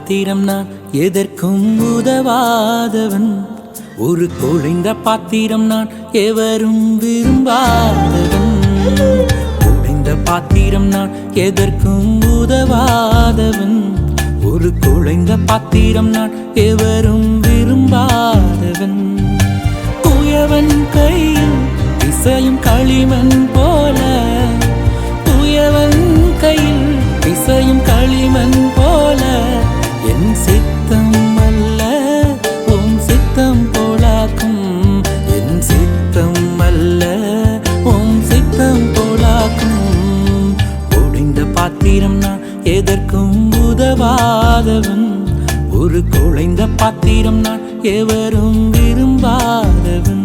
பாத்திரம் நான் எதற்கும் உதவாதவன். ஒரு குழைந்த பாத்திரம் நான் எவரும் விரும்பாதவன். குழைந்த பாத்திரம் நான் எதற்கும் உதவாதவன். ஒரு குழைந்த பாத்திரம் நான் எவரும் விரும்பாதவன். குயவன் கையில் இசையும் களிமண் போல, குயவன் கையில் இசையும் களிமண் போல, என் சித்தம் அல்ல உம் சித்தம் போலாக்கும். என் சித்தம் அல்ல உம் சித்தம் போலாக்கும். ஒடிந்த பாத்திரம் நான் எதற்கும் உதவாதவன். ஒரு குழைந்த பாத்திரம் நான் எவரும் விரும்பாதவன்.